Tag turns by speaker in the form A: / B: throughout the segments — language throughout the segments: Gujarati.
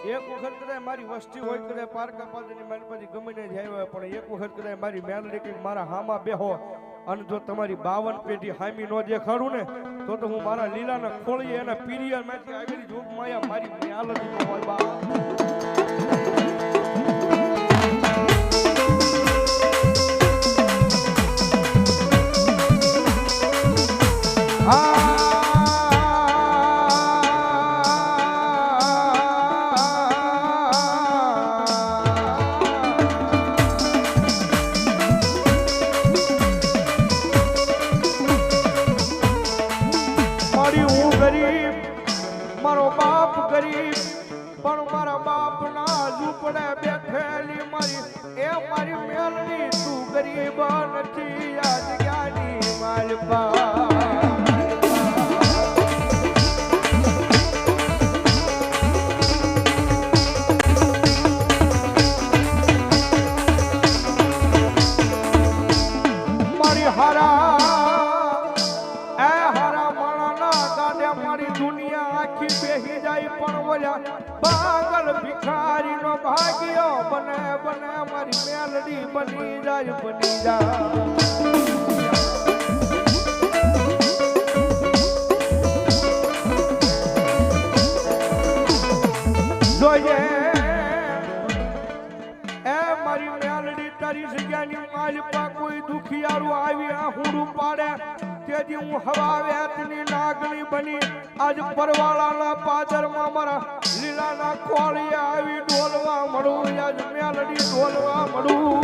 A: એક વખત કદાચ મારી વસ્તી હોય કદાચ પારકા પાદરની મારી પાસે ગમે ને જાય હોય પણ એક વખત કદાચ મારી મેલડી કે મારા હામાં બેહો અને જો તમારી 52 પેઢી હામી નો દેખાડું ને તો હું મારા લીલાના ખોળીએ એના પીરિયડમાંથી આવેલી જોગ માયા મારી મેલડી નો હોય બા મારો બાપ ગરીબ પણ મારા બાપ ના ઝૂંપડે બેઠેલી મારી એ મારી મેલડી તું ગરીબ નથી આ જગ્યાની માલપા મારી હારા આખી બેહી જાય પણ બોલ્યા પાગલ ભિખારી નો ભાગ્યો બને બને મારી મેલડી બની જાય જોઈએ એ મારી મેલડી તારી જગ્યાની માલપા કોઈ દુખિયારું આવી આહુડું પાડે તેથી હું હવા વેતની નાગણી બની આજ પરવાળાના પાદરમાં મારા લીલાના ખોળીએ આવી ડોલવા મળું આજ મેલડી ડોલવા મળું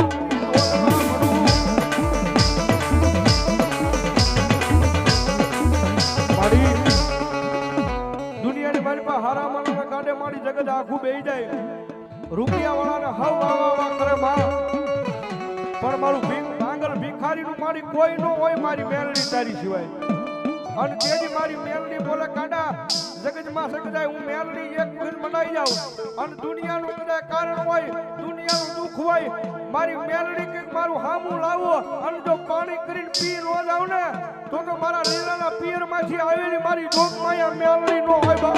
A: મારી દુનિયાની મારી પાસે હારા માણસના કાંડે મારી જગત આખું બેહી જાય રૂપિયા વાળાને હવ વાવા કરે માં પણ મારું ભિખારીનું મારી કોઈ ન હોય મારી મેલડી તારી સિવાય અને તેજી મારી મેલડી બોલે કાંડા જગતમાં સકદાય હું મેલડી એક વખત મનાઈ જાઉં અને દુનિયાનું કદાચ કારણ હોય દુનિયાનું દુઃખ હોય મારી મેલડી કે મારું હામું લાવો અને જો પાણી કરીને પી ન જાવ ને તો મારા લીલાના પિયરમાંથી આવેલી મારી જોગમાયા મેલડી ન હોય બા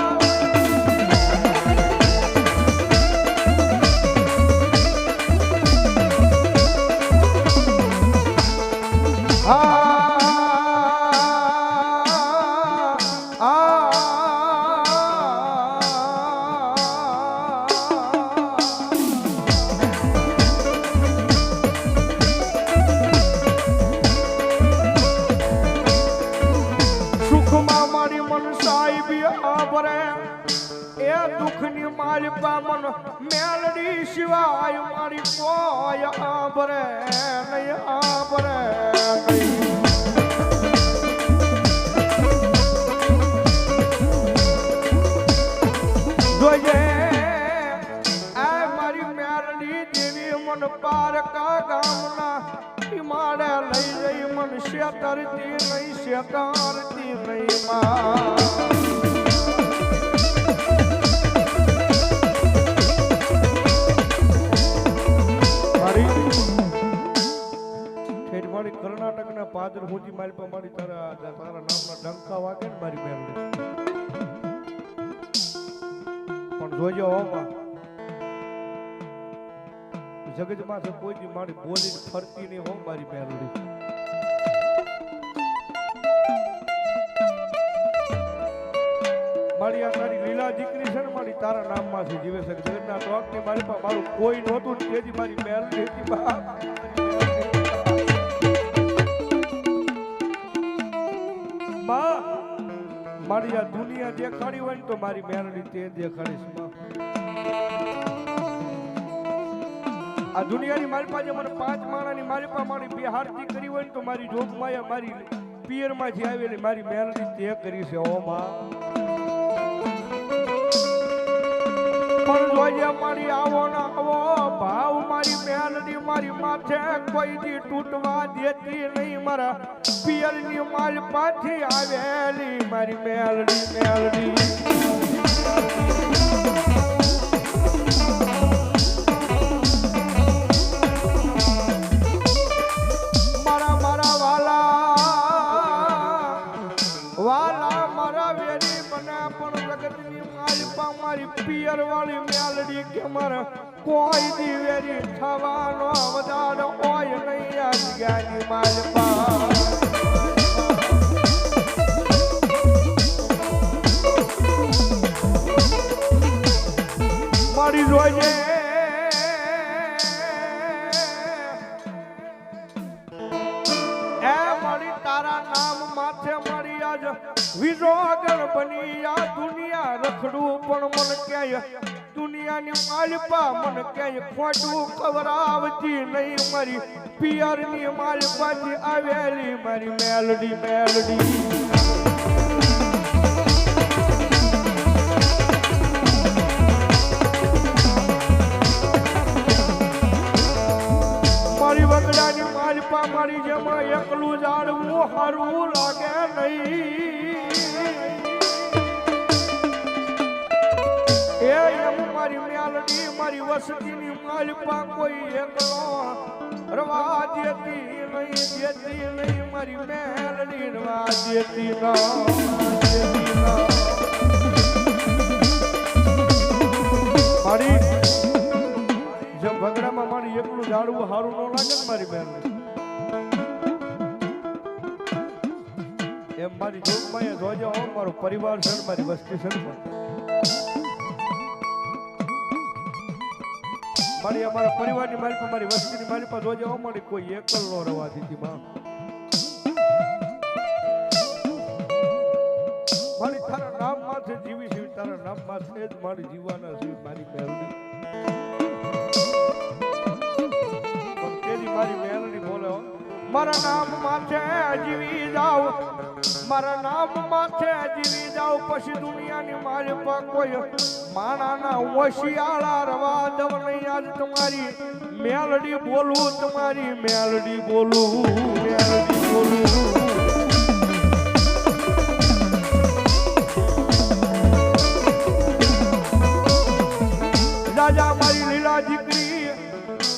A: દુઃખની માલપા મન મેલડી શિવાય મારી કોઈ આભરે નહીં આભરે જોઈએ આ મારી મેલડી દેવી મન પારકા ગામના મારે લઈ જઈ મન શેતરતી નહીં માં કર્ણાટકના પાદર સુધી મારી પાસે મારી તારા નામના ડંકા વાગે ને મારી મેલડી પણ જોજો હોમાં જગતમાં કોઈ દી મારી બોલીને ફરતી નહીં હો મારી મેલડી મારી આ તારી લીલા દીકરી છે ને મારી તારા નામમાં છે જીવે છે જગતના ટોક ની મારી પાસે મારું કોઈ નહોતું તેથી મારી મેલડી હતી બા મારી આ દુનિયા દેખાડી હોય ને તો મારી મેલડી તે દેખાડીશ આ દુનિયાની મારી પાસે મને 5 માણાની મારી પાસે મારી બિહારતી કરી હોય ને તો મારી જોગમાયા મારી પિયરમાંથી આવેલી મારી મેલડી તે કરી છે ઓ માં પણ જોઈએ મારી આવો ના આવો ભાવ મારી મેલડી મારી માથે કોઈ દી તૂટવા દેતી નહીં મારા પિયરની માલ પાછી આવેલી મારી મેલડી મારી પિયર વાળી મેલડી કે મારે કોઈ દિવેરી થવાનો વધાર હોય નહીં આ જગ્યાની માલપા મારી જોઈએ તારા નામ માથે મારી આજ વિજો આગળ બની આ દુનિયા રખડું પણ મન ક્યાંય દુનિયાની માલપા મન ક્યાંય ખોટું ખવરાવતી નહીં મારી પિયરની માલપાથી આવેલી મારી મેલડી મેલડી મારી વગડાની માલપા મારી જેમાં એકલું જાડવું હારું લાગે નહીં એમ મારી મેલડી મારી વસતીની માલપા કોઈ એકલો રવા દેતી નહીં મારી મેલડી રવા દેતી મારી જેમ ભગડામાં મારી એકલું ઝાડવું હારું ન લાગે ને મારી બેન એમ મારી જોગમાં જોજો મારો પરિવાર છે મારી વસ્તી છે મારી અમારા પરિવારની મારી પર મારી વસ્તીની મારી પર જોજો મારી કોઈ એકલ નો રવા દીધી માં મારી તારા નામ માથે જીવી છે તારા નામ માથે જ મારી જીવાના છે મારી મેલડી મારી મેલડી બોલો મારા નામ માથે જીવી જાવ મારા નામ માથે જીવી જાવ પછી દુનિયાની મારી પર કોઈ માણાના ઓશિયાળા રવા દવ નહીં આજ તમારી મેલડી બોલું તમારી મેલડી બોલું રાજા મારી લીલા દીકરી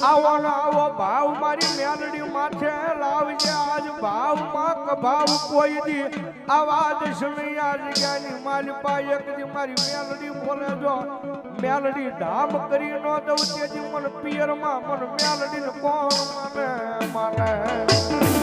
A: આવો ના આવો ભાવ મારી મેલડી માથે લાવજે આજ ભાવ માં ભાવ કોઈ દી આવાજ સુની આ જગ્યાની માલપા એક દી મારી મેલડી બોલે જો મેલડી ધામ કરી નો દઉં તેજી મન પિયર માં મન મેલડી ને કોણ માને